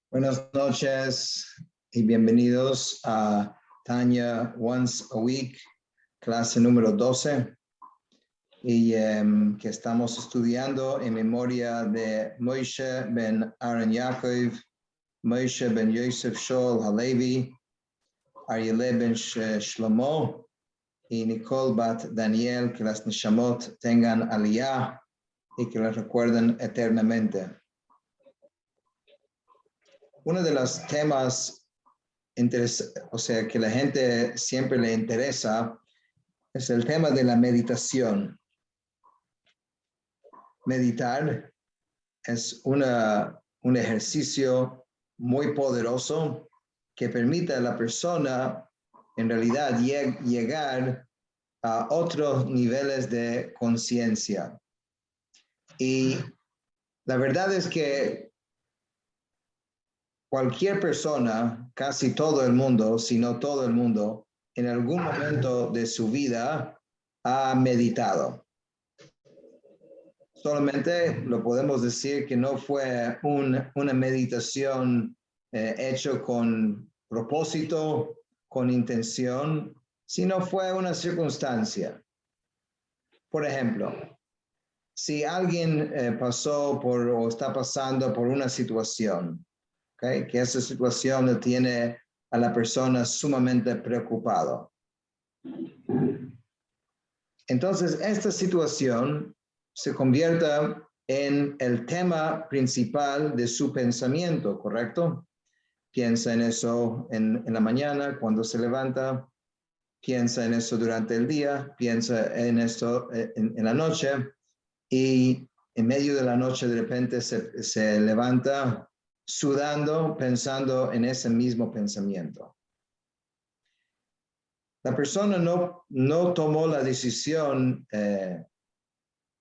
Buenas noches y bienvenidos a Tanya Once a Week, clase número 12, y que estamos estudiando en memoria de Moshe ben Aaron Yaakov, Moshe ben Yosef Shaul Halevi, Ariel ben Shlomo y Nicole bat Daniel, que las Neshamot tengan aliyah y que las recuerden eternamente. Uno de los temas que la gente siempre le interesa es el tema de la meditación. Meditar es un ejercicio muy poderoso que permite a la persona en realidad llegar a otros niveles de conciencia. Y la verdad es que cualquier persona, casi todo el mundo, si no todo el mundo, en algún momento de su vida ha meditado. Solamente lo podemos decir que no fue una meditación hecha con propósito, con intención, sino fue una circunstancia. Por ejemplo, si alguien pasó por o está pasando por una situación, ¿okay? Que esa situación le tiene a la persona sumamente preocupado. Entonces, esta situación se convierte en el tema principal de su pensamiento, ¿correcto? Piensa en eso en la mañana, cuando se levanta, piensa en eso durante el día, piensa en esto en la noche, y en medio de la noche de repente se levanta sudando, pensando en ese mismo pensamiento. La persona no tomó la decisión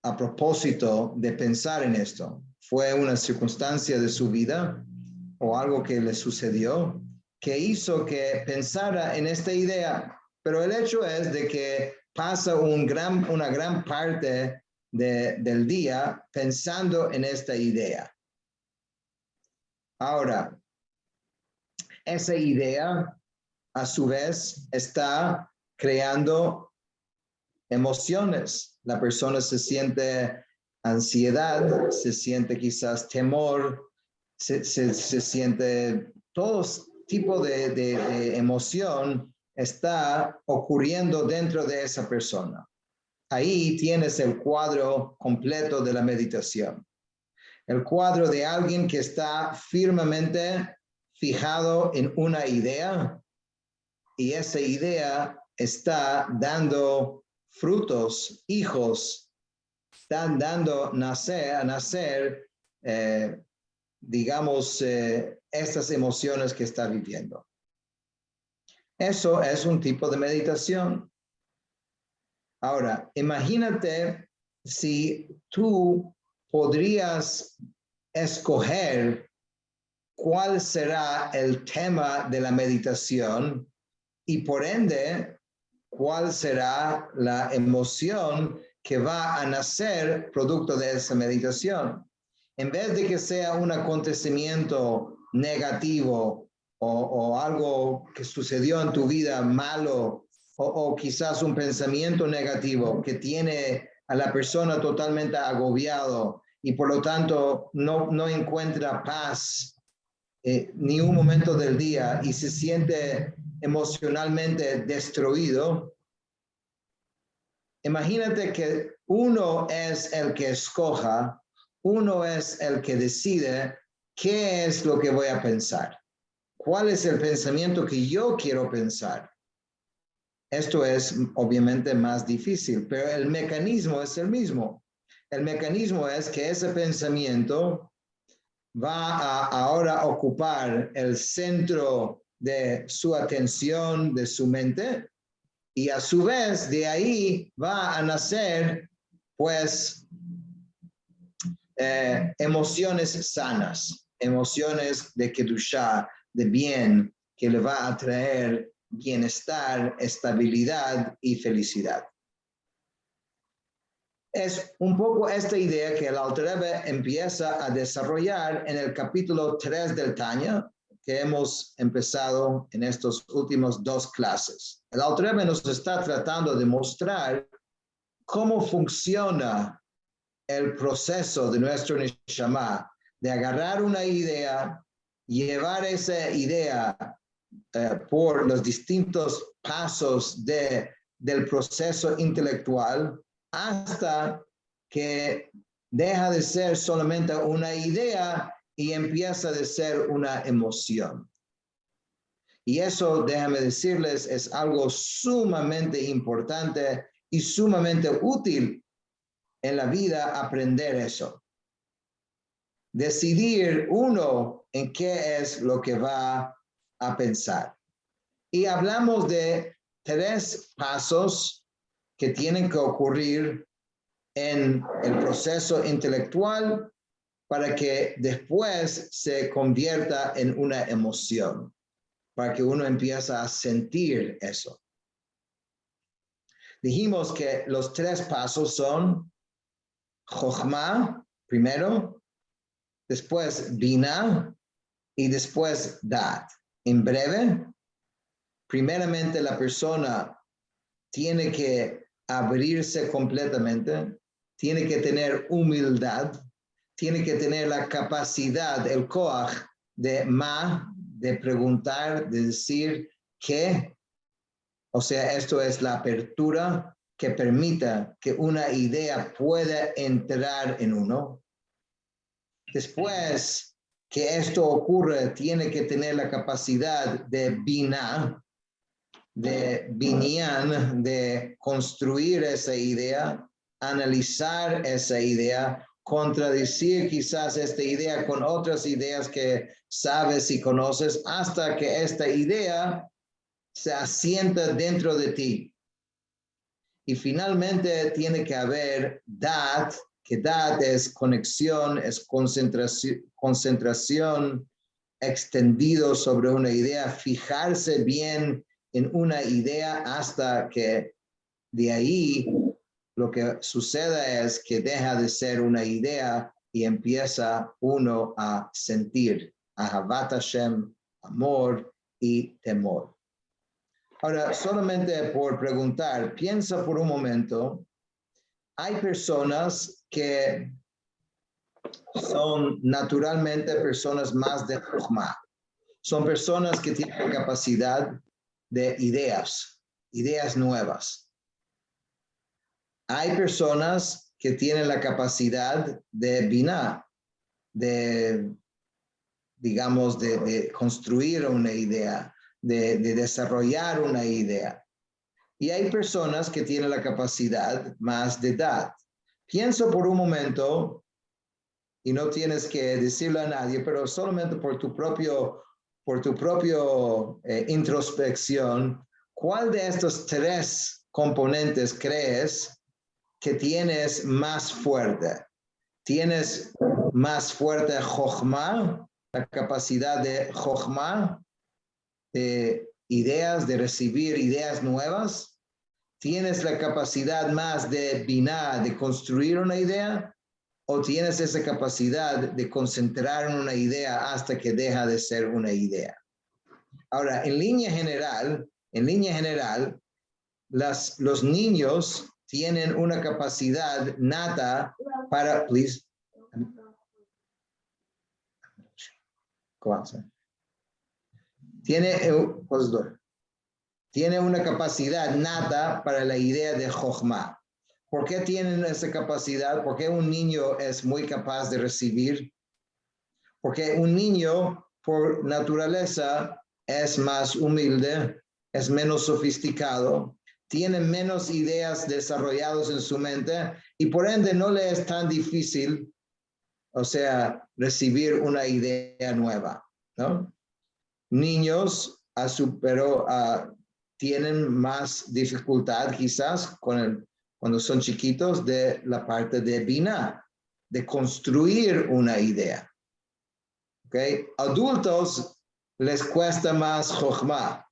a propósito de pensar en esto. Fue una circunstancia de su vida o algo que le sucedió que hizo que pensara en esta idea. Pero el hecho es de que pasa una gran parte del día pensando en esta idea. Ahora, esa idea, a su vez, está creando emociones. La persona se siente ansiedad, se siente quizás temor, se siente todo tipo de emoción está ocurriendo dentro de esa persona. Ahí tienes el cuadro completo de la meditación. El cuadro de alguien que está firmemente fijado en una idea y esa idea está dando frutos, hijos, están dando a nacer, estas emociones que está viviendo. Eso es un tipo de meditación. Ahora, imagínate si tú podrías escoger cuál será el tema de la meditación y por ende, cuál será la emoción que va a nacer producto de esa meditación. En vez de que sea un acontecimiento negativo o algo que sucedió en tu vida malo o quizás un pensamiento negativo que tiene a la persona totalmente agobiado y por lo tanto no encuentra paz ni un momento del día y se siente emocionalmente destruido. Imagínate que uno es el que escoja, uno es el que decide qué es lo que voy a pensar, cuál es el pensamiento que yo quiero pensar. Esto es obviamente más difícil, pero el mecanismo es el mismo. El mecanismo es que ese pensamiento va a ahora ocupar el centro de su atención, de su mente, y a su vez de ahí va a nacer, pues, emociones sanas, emociones de Kedushá, de bien, que le va a traer bienestar, estabilidad y felicidad. Es un poco esta idea que el Alter Rebbe empieza a desarrollar en el capítulo 3 del Tanya, que hemos empezado en estos últimos 2 clases. El Alter Rebbe nos está tratando de mostrar cómo funciona el proceso de nuestro Neshama, de agarrar una idea, llevar esa idea por los distintos pasos del proceso intelectual hasta que deja de ser solamente una idea y empieza a ser una emoción. Y eso, déjame decirles, es algo sumamente importante y sumamente útil en la vida aprender eso. Decidir uno en qué es lo que va a pensar. Y hablamos de 3 pasos que tienen que ocurrir en el proceso intelectual para que después se convierta en una emoción, para que uno empiece a sentir eso. Dijimos que los 3 pasos son Jochma, primero, después Bina y después Dat. En breve, primeramente la persona tiene que abrirse completamente, tiene que tener humildad, tiene que tener la capacidad, el koach de preguntar, de decir qué. O sea, esto es la apertura que permita que una idea pueda entrar en uno. Después que esto ocurre, tiene que tener la capacidad de binah, de binyan, de construir esa idea, analizar esa idea, contradecir quizás esta idea con otras ideas que sabes y conoces, hasta que esta idea se asienta dentro de ti. Y finalmente tiene que haber dat, que dat es conexión, es concentración extendido sobre una idea, fijarse bien en una idea hasta que de ahí lo que suceda es que deja de ser una idea y empieza uno a sentir Ahavat Hashem, amor y temor. Ahora, solamente por preguntar, piensa por un momento, hay personas que son naturalmente personas más de Chokhmah. Son personas que tienen capacidad de ideas nuevas. Hay personas que tienen la capacidad de Binah, digamos, de construir una idea, de desarrollar una idea. Y hay personas que tienen la capacidad más de Dat. Piensa por un momento, y no tienes que decirle a nadie, pero solamente por tu propio introspección, ¿cuál de estos 3 componentes crees que tienes más fuerte? ¿Tienes más fuerte Jochma, la capacidad de Jochma, de ideas, de recibir ideas nuevas? ¿Tienes la capacidad más de Binah, de construir una idea? ¿O tienes esa capacidad de concentrar en una idea hasta que deja de ser una idea? Ahora, en línea general, los niños tienen una capacidad nata para, please. Tiene una capacidad nata para la idea de Jochma. ¿Por qué tienen esa capacidad? ¿Por qué un niño es muy capaz de recibir? Porque un niño, por naturaleza, es más humilde, es menos sofisticado, tiene menos ideas desarrolladas en su mente y por ende no le es tan difícil, o sea, recibir una idea nueva, ¿no? Niños, pero tienen más dificultad quizás cuando son chiquitos de la parte de Binah, de construir una idea. ¿Okay? Adultos les cuesta más Jochma,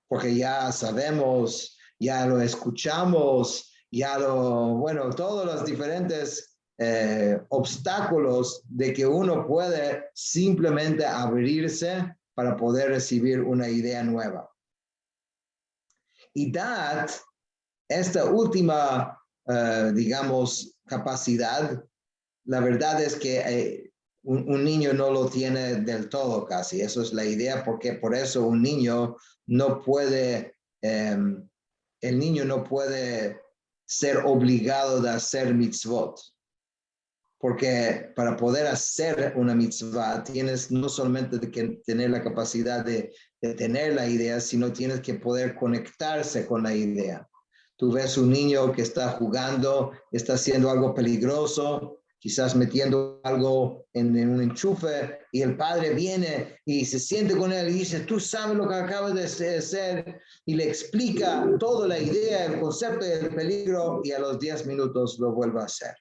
porque ya sabemos, ya lo escuchamos, bueno, todos los diferentes obstáculos de que uno puede simplemente abrirse para poder recibir una idea nueva. Y dat, esta última, digamos, capacidad, la verdad es que un niño no lo tiene del todo casi. Eso es la idea, porque por eso un niño no puede, el niño no puede ser obligado de hacer mitzvot. Porque para poder hacer una mitzvah tienes no solamente que tener la capacidad de tener la idea, sino tienes que poder conectarse con la idea. Tú ves un niño que está jugando, está haciendo algo peligroso, quizás metiendo algo en un enchufe, y el padre viene y se siente con él y dice, tú sabes lo que acabas de hacer, y le explica toda la idea, el concepto del peligro, y a los 10 minutos lo vuelve a hacer.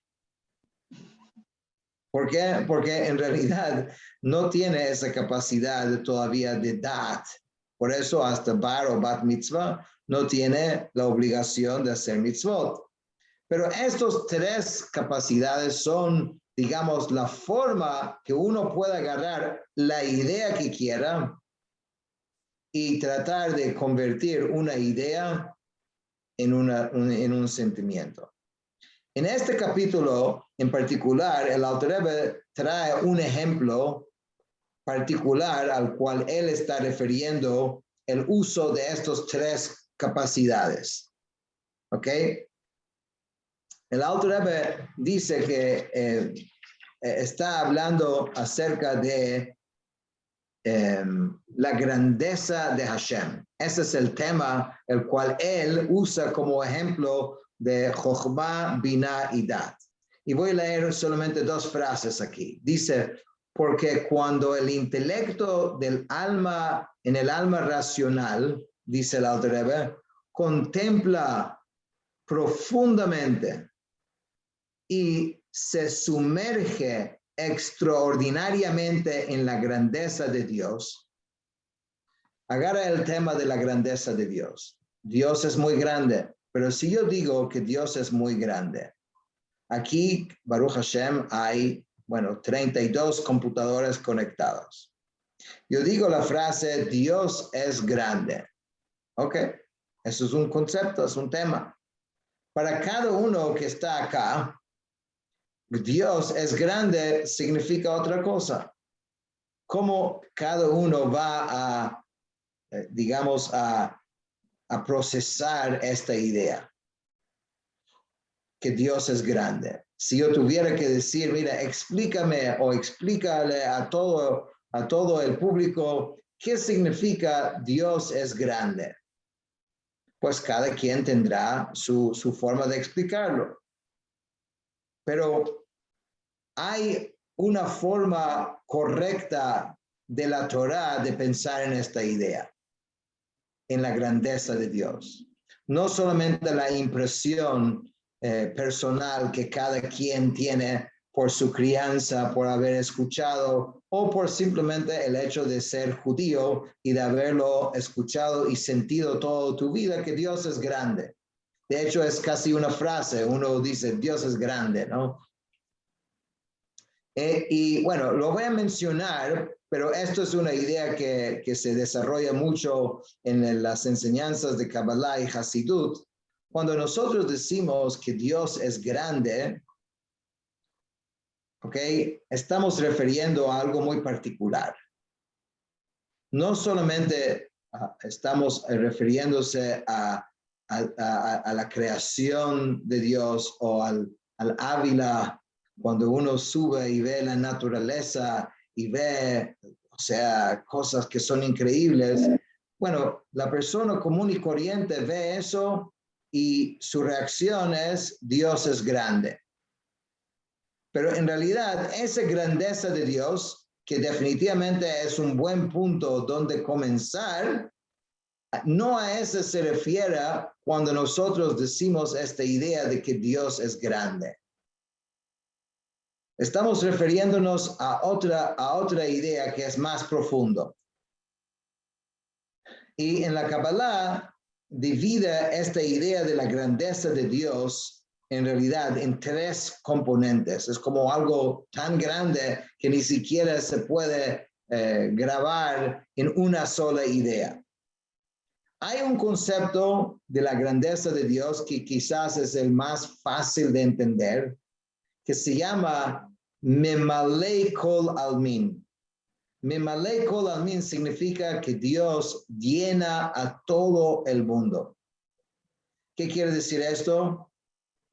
¿Por qué? Porque en realidad no tiene esa capacidad todavía de dat. Por eso hasta bar o bat mitzvah no tiene la obligación de hacer mitzvot. Pero estas tres capacidades son, digamos, la forma que uno puede agarrar la idea que quiera y tratar de convertir una idea en un sentimiento. En este capítulo en particular, el Alter Rebbe trae un ejemplo particular al cual él está refiriendo el uso de estas tres capacidades. ¿Ok? El Alter Rebbe dice que está hablando acerca de la grandeza de Hashem. Ese es el tema el cual él usa como ejemplo de Chokhmah, Binah y Dat. Y voy a leer solamente dos frases aquí. Dice, porque cuando el intelecto del alma, en el alma racional, dice el Alter Rebbe, contempla profundamente y se sumerge extraordinariamente en la grandeza de Dios, agarra el tema de la grandeza de Dios. Dios es muy grande, pero si yo digo que Dios es muy grande, aquí, Baruch Hashem, hay, 32 computadores conectados. Yo digo la frase, Dios es grande. ¿Ok? Eso es un concepto, es un tema. Para cada uno que está acá, Dios es grande significa otra cosa. ¿Cómo cada uno va a, digamos, a procesar esta idea? Que Dios es grande. Si yo tuviera que decir, mira, explícame o explícale a todo el público qué significa Dios es grande. Pues cada quien tendrá su forma de explicarlo. Pero hay una forma correcta de la Torá de pensar en esta idea, en la grandeza de Dios. No solamente la impresión personal que cada quien tiene por su crianza, por haber escuchado o por simplemente el hecho de ser judío y de haberlo escuchado y sentido toda tu vida que Dios es grande. De hecho, es casi una frase, uno dice, Dios es grande, ¿no? Y bueno, lo voy a mencionar, pero esto es una idea que se desarrolla mucho en las enseñanzas de Kabbalah y Hasidut. Cuando nosotros decimos que Dios es grande, ¿ok? Estamos refiriendo a algo muy particular. No solamente estamos refiriéndose a la creación de Dios o al Ávila, cuando uno sube y ve la naturaleza y ve, o sea, cosas que son increíbles. Bueno, la persona común y corriente ve eso y su reacción es, Dios es grande. Pero en realidad, esa grandeza de Dios, que definitivamente es un buen punto donde comenzar, no a eso se refiere cuando nosotros decimos esta idea de que Dios es grande. Estamos refiriéndonos a otra idea que es más profundo. Y en la Kabbalah, divide esta idea de la grandeza de Dios en realidad en tres componentes. Es como algo tan grande que ni siquiera se puede grabar en una sola idea. Hay un concepto de la grandeza de Dios que quizás es el más fácil de entender, que se llama Memalei Kol Almin. Memalei Kol Almin significa que Dios llena a todo el mundo. ¿Qué quiere decir esto?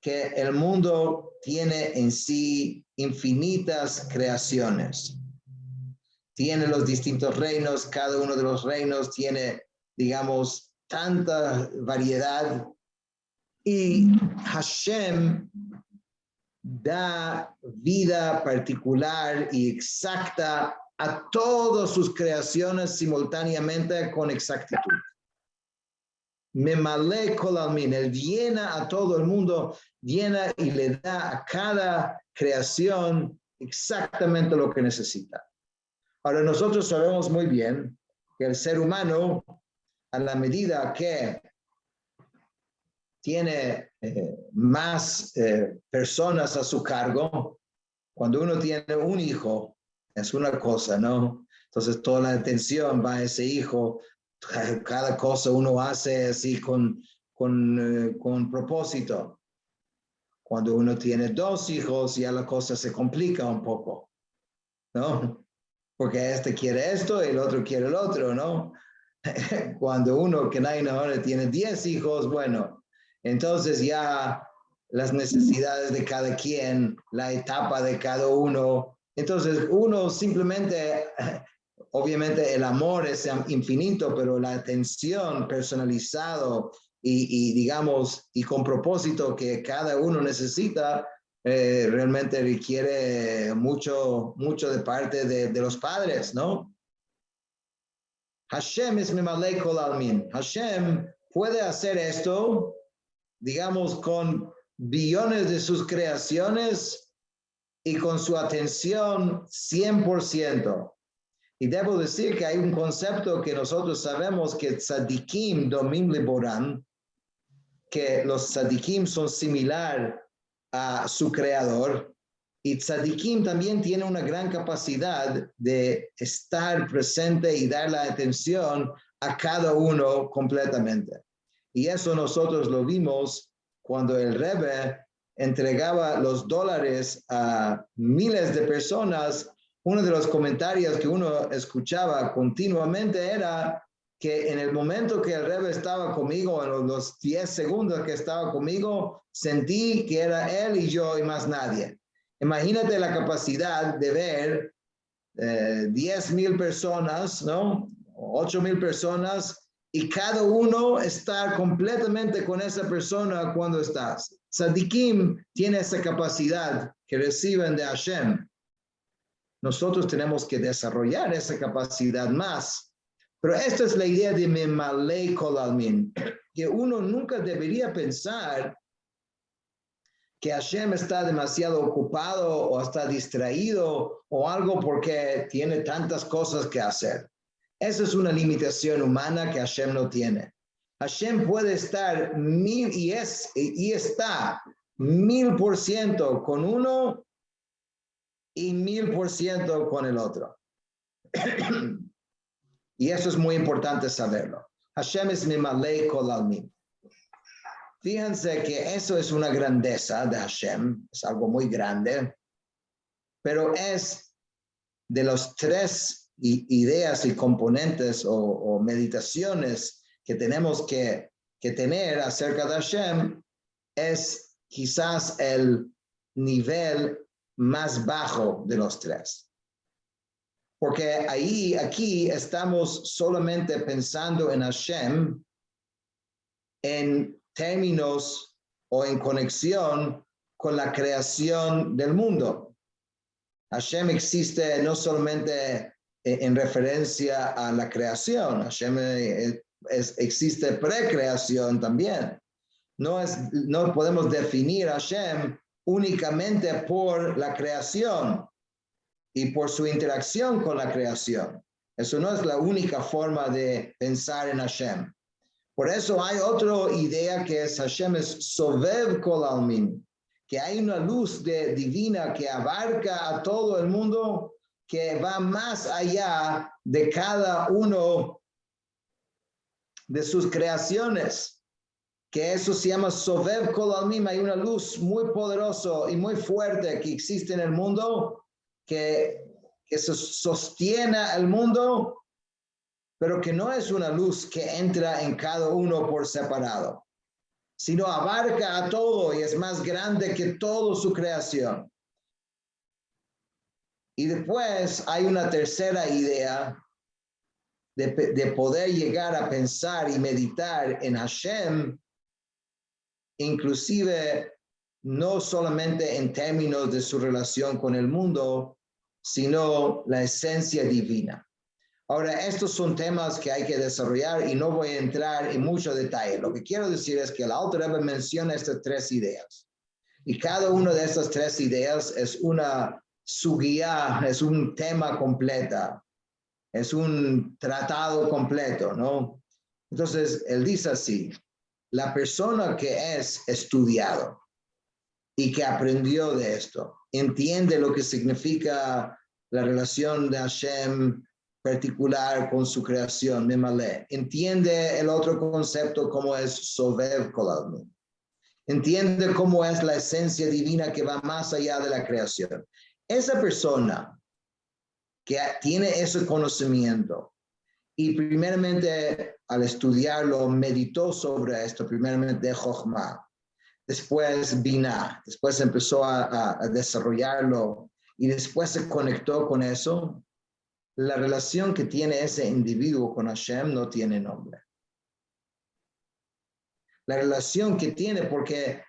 Que el mundo tiene en sí infinitas creaciones. Tiene los distintos reinos, cada uno de los reinos tiene, digamos, tanta variedad. Y Hashem da vida particular y exacta a todas sus creaciones simultáneamente con exactitud. Memalei Kol Almin, él llena a todo el mundo, llena y le da a cada creación exactamente lo que necesita. Ahora nosotros sabemos muy bien que el ser humano, a la medida que tiene más personas a su cargo, cuando uno tiene un hijo, es una cosa, ¿no? Entonces toda la atención va a ese hijo, cada cosa uno hace así con propósito. Cuando uno tiene dos hijos, ya la cosa se complica un poco, ¿no? Porque este quiere esto y el otro quiere el otro, ¿no? Cuando uno, que nadie ahora tiene 10 hijos, bueno, entonces ya las necesidades de cada quien, la etapa de cada uno, entonces uno simplemente, obviamente el amor es infinito, pero la atención personalizado y digamos, y con propósito que cada uno necesita, realmente requiere mucho de parte de los padres, ¿no? Hashem es Memalei Kol Almin. Hashem puede hacer esto, digamos, con billones de sus creaciones y con su atención 100%. Y debo decir que hay un concepto que nosotros sabemos que tzadikim domim liboran, que los tzadikim son similar a su creador, y tzadikim también tiene una gran capacidad de estar presente y dar la atención a cada uno completamente. Y eso nosotros lo vimos cuando el Rebbe entregaba los dólares a miles de personas. Uno de los comentarios que uno escuchaba continuamente era que en el momento que el Rebbe estaba conmigo, en los 10 segundos que estaba conmigo, sentí que era él y yo y más nadie. Imagínate la capacidad de ver 10,000 personas, ¿no? 8,000 personas, y cada uno estar completamente con esa persona cuando estás. Tzadikim tiene esa capacidad que reciben de Hashem. Nosotros tenemos que desarrollar esa capacidad más. Pero esta es la idea de Memalei Kol Almin, que uno nunca debería pensar que Hashem está demasiado ocupado o está distraído o algo porque tiene tantas cosas que hacer. Esa es una limitación humana que Hashem no tiene. Hashem puede estar y está 1000% con uno y 1000% con el otro. Y eso es muy importante saberlo. Hashem es Memalei Kol Almin. Fíjense que eso es una grandeza de Hashem, es algo muy grande, pero es de los tres ideas y componentes o meditaciones que tenemos que tener acerca de Hashem, es quizás el nivel más bajo de los tres. Porque aquí estamos solamente pensando en Hashem en términos o en conexión con la creación del mundo. Hashem existe no solamente en referencia a la creación, Hashem existe precreación también. No podemos definir a Hashem únicamente por la creación y por su interacción con la creación. Eso no es la única forma de pensar en Hashem. Por eso hay otra idea que es Hashem es Sovev Kol Almin, que hay una luz divina que abarca a todo el mundo, que va más allá de cada uno de sus creaciones, que eso se llama Sovev Kol Almin. Hay una luz muy poderosa y muy fuerte que existe en el mundo, que se sostiene el mundo, pero que no es una luz que entra en cada uno por separado, sino abarca a todo y es más grande que toda su creación. Y después hay una tercera idea de poder llegar a pensar y meditar en Hashem, inclusive no solamente en términos de su relación con el mundo, sino la esencia divina. Ahora, estos son temas que hay que desarrollar y no voy a entrar en mucho detalle. Lo que quiero decir es que el Alter Rebbe menciona estas tres ideas. Y cada una de estas tres ideas es una sugía, es un tema completa, es un tratado completo, ¿no? Entonces, él dice así, la persona que es estudiado y que aprendió de esto, entiende lo que significa la relación de Hashem particular con su creación, Memale. Entiende el otro concepto como es Sovev Kol Almin. Entiende cómo es la esencia divina que va más allá de la creación. Esa persona que tiene ese conocimiento y primeramente al estudiarlo meditó sobre esto, primeramente de Jochma, después Binah, después empezó a desarrollarlo y después se conectó con eso. La relación que tiene ese individuo con Hashem no tiene nombre. La relación que tiene porque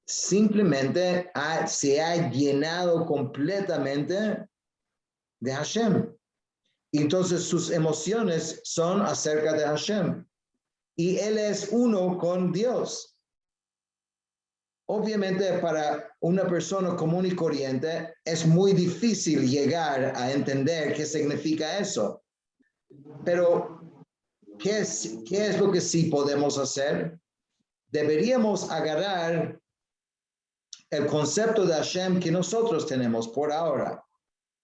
simplemente se ha llenado completamente de Hashem. Y entonces sus emociones son acerca de Hashem. Y él es uno con Dios. Obviamente para una persona común y corriente es muy difícil llegar a entender qué significa eso. Pero, ¿qué es lo que sí podemos hacer? Deberíamos agarrar el concepto de Hashem que nosotros tenemos por ahora,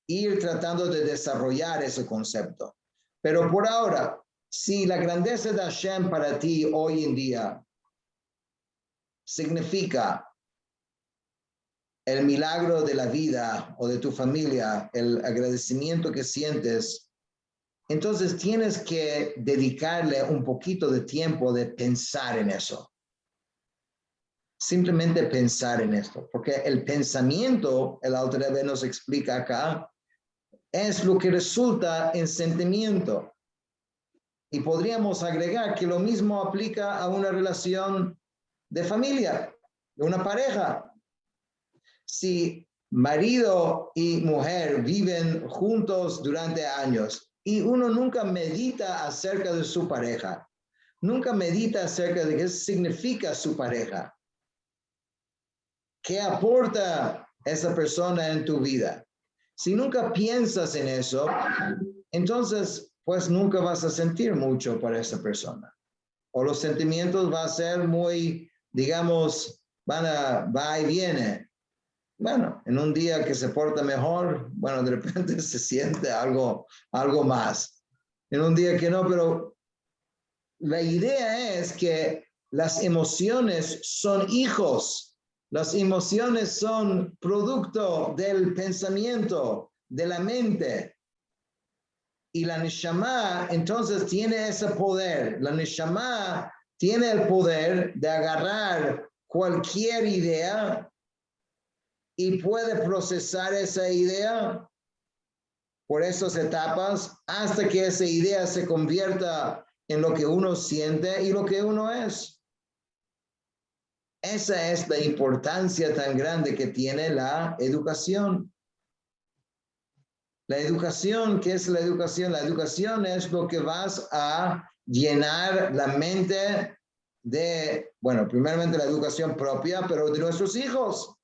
ir tratando de desarrollar ese concepto. Pero por ahora, si la grandeza de Hashem para ti hoy en día significa el milagro de la vida o de tu familia, el agradecimiento que sientes, entonces tienes que dedicarle un poquito de tiempo de pensar en eso. Simplemente pensar en esto, porque el pensamiento, el Alter Rebbe nos explica acá, es lo que resulta en sentimiento. Y podríamos agregar que lo mismo aplica a una relación de familia, de una pareja. Si marido y mujer viven juntos durante años y uno nunca medita acerca de su pareja, nunca medita acerca de qué significa su pareja, qué aporta esa persona en tu vida. Si nunca piensas en eso, entonces pues nunca vas a sentir mucho para esa persona. O los sentimientos van a ser muy, digamos, va y viene. Bueno, en un día que se porta mejor, bueno, de repente se siente algo más. En un día que no, pero la idea es que las emociones son hijos. Las emociones son producto del pensamiento, de la mente. Y la Neshama entonces tiene ese poder. La Neshama tiene el poder de agarrar cualquier idea y puede procesar esa idea por esas etapas hasta que esa idea se convierta en lo que uno siente y lo que uno es. Esa es la importancia tan grande que tiene la educación. La educación, ¿qué es la educación? La educación es lo que vas a llenar la mente de, bueno, primeramente la educación propia, pero de nuestros hijos.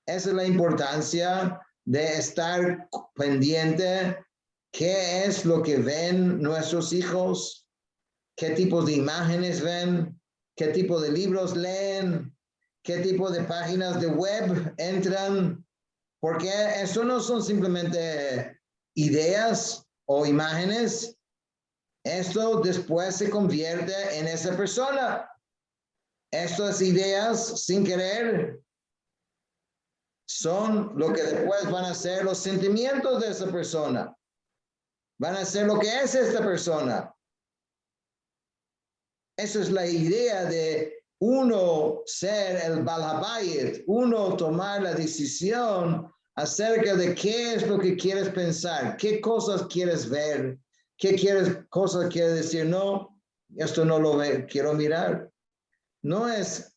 Esa es la importancia de estar pendiente qué es lo que ven nuestros hijos, qué tipos de imágenes ven, qué tipo de libros leen, qué tipo de páginas de web entran, porque eso no son simplemente ideas o imágenes. Esto después se convierte en esa persona. Estas ideas, sin querer, son lo que después van a ser los sentimientos de esa persona. Van a ser lo que es esta persona. Esa es la idea de uno ser el Baal Habayit, uno tomar la decisión acerca de qué es lo que quieres pensar, qué cosas quieres ver, cosas quieres decir, no, esto no lo quiero mirar. No es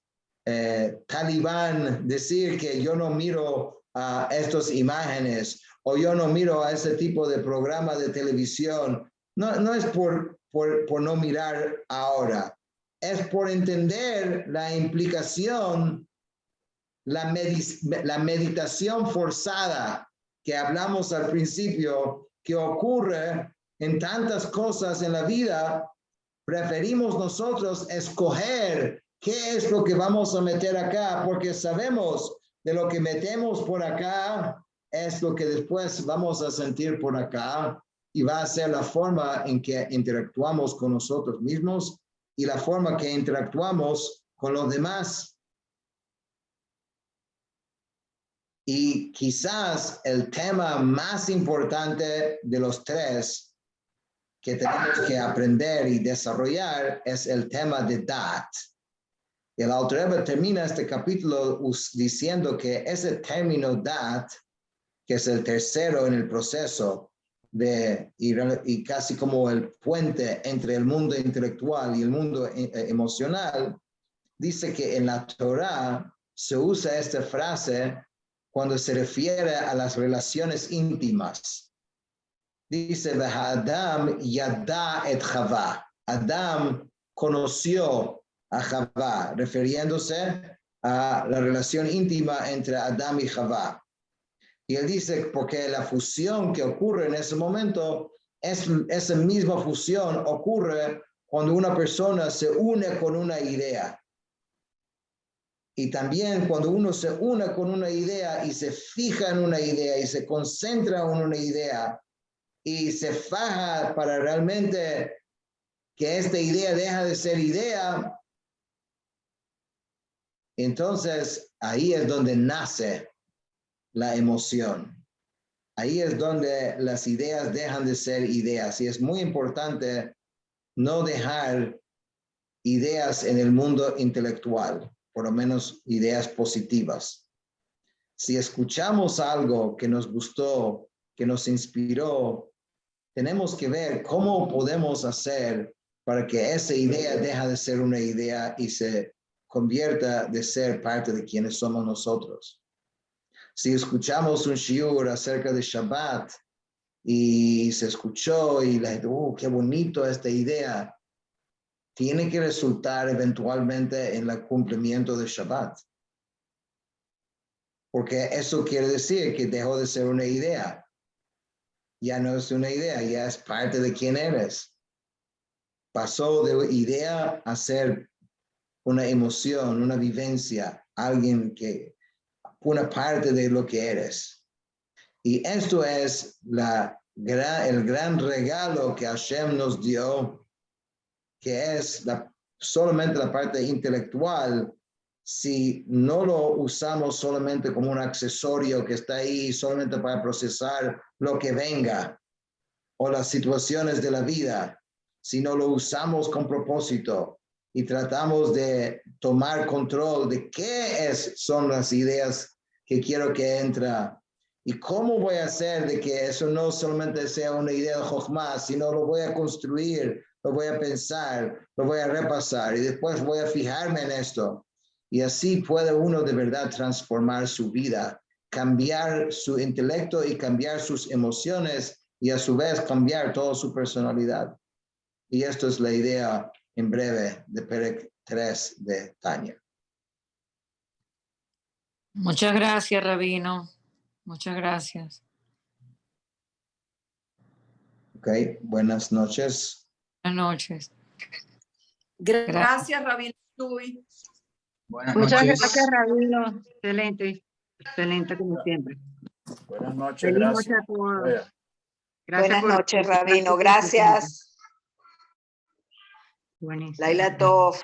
talibán decir que yo no miro a estas imágenes o yo no miro a ese tipo de programa de televisión. No es por no mirar ahora, es por entender la implicación, la meditación forzada que hablamos al principio, que ocurre en tantas cosas en la vida. Preferimos nosotros escoger qué es lo que vamos a meter acá, porque sabemos de lo que metemos por acá es lo que después vamos a sentir por acá y va a ser la forma en que interactuamos con nosotros mismos y la forma que interactuamos con los demás. Y quizás el tema más importante de los tres que tenemos que aprender y desarrollar es el tema de Dat. El autor Rebbe termina este capítulo diciendo que ese término Dat, que es el tercero en el proceso y casi como el puente entre el mundo intelectual y el mundo emocional, dice que en la Torah se usa esta frase cuando se refiere a las relaciones íntimas. Dice, Adam yada et Chava. Adam conoció a Chava, refiriéndose a la relación íntima entre Adam y Chava. Y él dice, porque la fusión que ocurre en ese momento, esa misma fusión ocurre cuando una persona se une con una idea. Y también cuando uno se une con una idea y se fija en una idea y se concentra en una idea, y se faja para realmente que esta idea deja de ser idea, entonces ahí es donde nace la emoción. Ahí es donde las ideas dejan de ser ideas. Y es muy importante no dejar ideas en el mundo intelectual, por lo menos ideas positivas. Si escuchamos algo que nos gustó, que nos inspiró, tenemos que ver cómo podemos hacer para que esa idea deje de ser una idea y se convierta de ser parte de quienes somos nosotros. Si escuchamos un shiur acerca de Shabbat y se escuchó y le dijo, qué bonito esta idea, tiene que resultar eventualmente en el cumplimiento de Shabbat. Porque eso quiere decir que dejó de ser una idea. Ya no es una idea, ya es parte de quién eres. Pasó de idea a ser una emoción, una vivencia, alguien que, una parte de lo que eres. Y esto es el gran regalo que Hashem nos dio, que es solamente la parte intelectual. Si no lo usamos solamente como un accesorio que está ahí solamente para procesar lo que venga o las situaciones de la vida, si no lo usamos con propósito y tratamos de tomar control de qué son las ideas que quiero que entra y cómo voy a hacer de que eso no solamente sea una idea de Jochma, sino lo voy a construir, lo voy a pensar, lo voy a repasar y después voy a fijarme en esto. Y así puede uno de verdad transformar su vida, cambiar su intelecto y cambiar sus emociones y a su vez cambiar toda su personalidad. Y esto es la idea en breve de Perek 3 de Tanya. Muchas gracias, Rabino. Muchas gracias. Ok, buenas noches. Buenas noches. Gracias, Rabino Chuy. Buenas Muchas noches. gracias, Rabino. Excelente. Excelente como siempre. Buenas noches, Feliz gracias. noche a todos. Vaya. Gracias Buenas por noches, participar Rabino. con nosotros. Gracias. Buenísimo. Laila Tov.